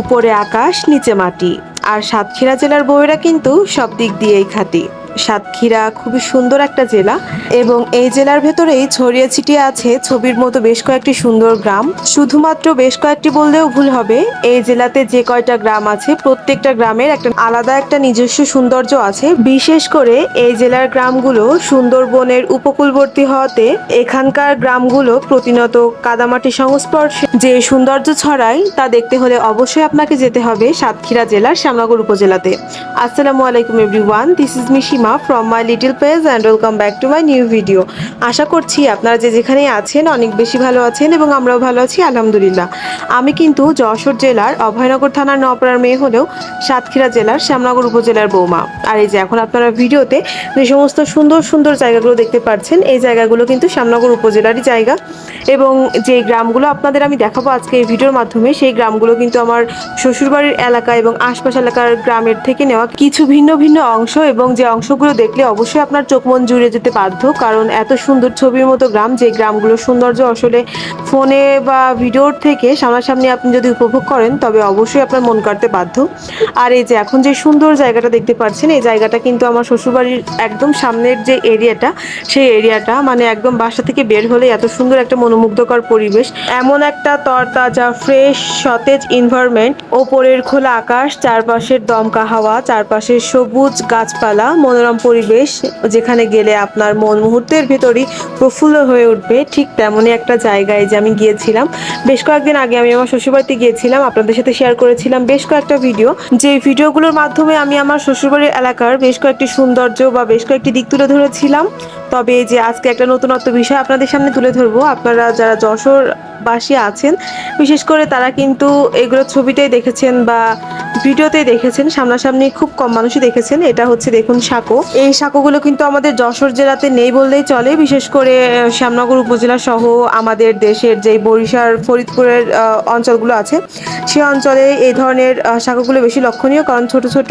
উপরে আকাশ নিচে মাটি। আর সাতক্ষীরা জেলার বউয়েরা কিন্তু সব দিক দিয়েই খাঁটি। সাতক্ষীরা খুবই সুন্দর একটা জেলা এবং এই জেলার ভেতরেই ছড়িয়ে ছিটিয়ে আছে ছবির মতো বেশ কয়েকটি সুন্দর গ্রাম। শুধুমাত্র বেশ কয়েকটি বললেও ভুল হবে, এই জেলাতে যে কয়টা গ্রাম আছে প্রত্যেকটা গ্রামের একটা আলাদা একটা নিজস্ব সৌন্দর্য আছে। বিশেষ করে এই জেলার গ্রামগুলো সুন্দরবনের উপকূলবর্তী হওয়াতে এখানকার গ্রামগুলো প্রতিনিয়ত কাদামাটির সংস্পর্শে যে সৌন্দর্য ছড়ায় তা দেখতে হলে অবশ্যই আপনাকে যেতে হবে সাতক্ষীরা জেলার শ্যামনগর উপজেলাতে। আসসালামু আলাইকুম everyone, this is me Seema from my little page and welcome back to my new video. আশা করছি আপনারা যে যেখানেই আছেন অনেক বেশি ভালো আছেন এবং আমরাও ভালো আছি আলহামদুলিল্লাহ। আমি কিন্তু যশোর জেলার অভয়নগর থানার নওপাড়ার মেয়ে হলেও সাতক্ষীরা জেলার শ্যামনগর উপজেলার বৌমা। আর এই যে এখন আপনারা ভিডিওতে যে সমস্ত সুন্দর সুন্দর জায়গাগুলো দেখতে পাচ্ছেন এই জায়গাগুলো কিন্তু শ্যামনগর উপজেলারই জায়গা এবং যে গ্রামগুলো আপনাদের আমি দেখাবো আজকে এই ভিডিওর মাধ্যমে সেই গ্রামগুলো কিন্তু আমার শ্বশুরবাড়ির এলাকা এবং আশপাশ এলাকার গ্রামের থেকে নেওয়া কিছু ভিন্ন ভিন্ন অংশ এবং যে অংশগুলো দেখলে অবশ্যই আপনার চোখ মন জুড়ে যেতে বাধ্য, কারণ এত সুন্দর ছবির মতো গ্রাম, যে গ্রামগুলোর সৌন্দর্য আসলে ফোনে বা ভিডিওর থেকে সামনাসামনি আপনি যদি উপভোগ করেন তবে অবশ্যই আপনার মন কাড়তে বাধ্য। আর এই যে এখন যে সুন্দর জায়গাটা দেখতে পাচ্ছেন এই জায়গাটা কিন্তু আমার শ্বশুরবাড়ির একদম সামনের যে এরিয়াটা সেই এরিয়াটা মানে একদম বাসা থেকে বের হলে এত সুন্দর একটা মনোমুগ্ধকর পরিবেশ, এমন একটা তরতাজা ফ্রেশ সতেজ এনভায়রনমেন্ট, ওপরের খোলা আকাশ, চারপাশের দমকা হাওয়া, চারপাশের সবুজ গাছপালা, মনোরম পরিবেশ যেখানে গেলে আপনার মন মুহূর্তের ভেতরই প্রফুল্ল হয়ে উঠবে। ঠিক তেমনই একটা জায়গায় যে আমি গিয়েছিলাম বেশ কয়েকদিন আগে, আমি আমার শ্বশুরবাড়িতে গিয়েছিলাম, আপনাদের সাথে শেয়ার করেছিলাম বেশ কয়েকটা ভিডিও, যে ভিডিওগুলোর মাধ্যমে আমি আমার শ্বশুরবাড়ির এলাকার বেশ কয়েকটি সৌন্দর্য বা বেশ কয়েকটি দিক তুলে ধরেছিলাম। তবে এই যে আজকে একটা নতুনত্ব বিষয় আপনাদের সামনে তুলে ধরবো। আপনারা যারা যশোর বাসী আছেন বিশেষ করে তারা কিন্তু এগুলো ছবিতেই দেখেছেন বা ভিডিওতেই দেখেছেন, সামনাসামনি খুব কম মানুষই দেখেছেন। এটা হচ্ছে দেখুন সাঁকো, এই সাঁকোগুলো কিন্তু আমাদের যশোর জেলাতে নেই বললেই চলে, বিশেষ করে শ্যামনগর উপজেলা সহ আমাদের দেশের যে বরিশাল ফরিদপুরের অঞ্চলগুলো আছে সে অঞ্চলে এই ধরনের সাঁকোগুলো বেশি লক্ষণীয়, কারণ ছোট ছোট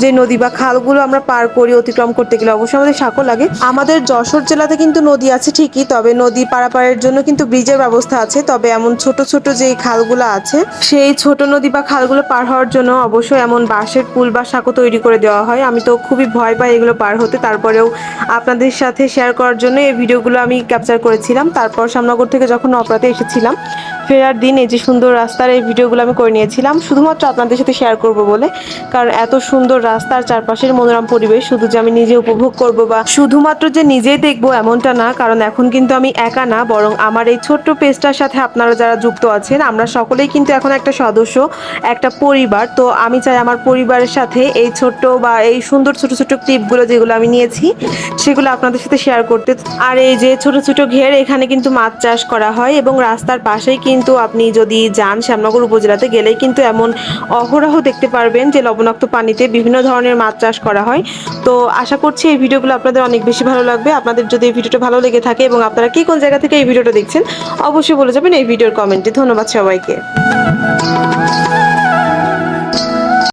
যে নদী বা খালগুলো আমরা পার করি অতিক্রম করতে গেলে অবশ্যই আমাদের সাঁকো লাগে। আমাদের যশোর জেলাতে কিন্তু নদী আছে ঠিকই, তবে নদী পারাপারের জন্য কিন্তু ব্রিজের ব্যবস্থা আছে, তবে এমন ছোট ছোট যে খালগুলো আছে সেই ছোট নদী বা খালগুলো পার হওয়ার জন্য অবশ্যই এমন বাঁশের পুল বা সাঁকো তৈরি করে দেওয়া হয়। আমি তো খুবই ভয় পাই এগুলো পার হতে, তারপরেও আপনাদের সাথে শেয়ার করার জন্য এই ভিডিওগুলো আমি ক্যাপচার করেছিলাম। তারপর শ্যামনগর থেকে যখন নওপাড়াতে এসেছিলাম ফেরার দিন এই যে সুন্দর রাস্তার এই ভিডিওগুলো আমি করে নিয়েছিলাম শুধুমাত্র আপনাদের সাথে শেয়ার করব বলে, কারণ এত সুন্দর রাস্তার চারপাশের মনোরম পরিবেশ শুধু যে আমি নিজে উপভোগ করব বা শুধুমাত্র যে নিজেই দেখবো এমনটা না, কারণ এখন কিন্তু আমি একা না, বরং আমার এই ছোট্ট পেজটার সাথে আপনারা যারা যুক্ত আছেন আমরা সকলেই কিন্তু এখন একটা সদস্য, একটা পরিবার। তো আমি চাই আমার পরিবারের সাথে এই ছোট্ট বা এই সুন্দর ছোট ছোট ক্লিপগুলো যেগুলো আমি নিয়েছি সেগুলো আপনাদের সাথে শেয়ার করতে। আর এই যে ছোট ছোট ঘের, এখানে কিন্তু মাছ চাষ করা হয় এবং রাস্তার পাশেই কিন্তু আপনি যদি যান শ্যামনগর উপজেলাতে গেলেই কিন্তু এমন অহরহ দেখতে পারবেন যে লবণাক্ত পানিতে বিভিন্ন ধরনের মাছ চাষ করা হয়। তো আশা করছি এই ভিডিওগুলো আপনাদের অনেক বেশি ভালো লাগবে। আপনাদের যদি এই ভিডিওটা ভালো লেগে থাকে এবং আপনারা কি কোন জায়গা থেকে এই ভিডিওটা দেখছেন অবশ্যই বলে যাবেন এই ভিডিওর কমেন্টে। ধন্যবাদ সবাইকে।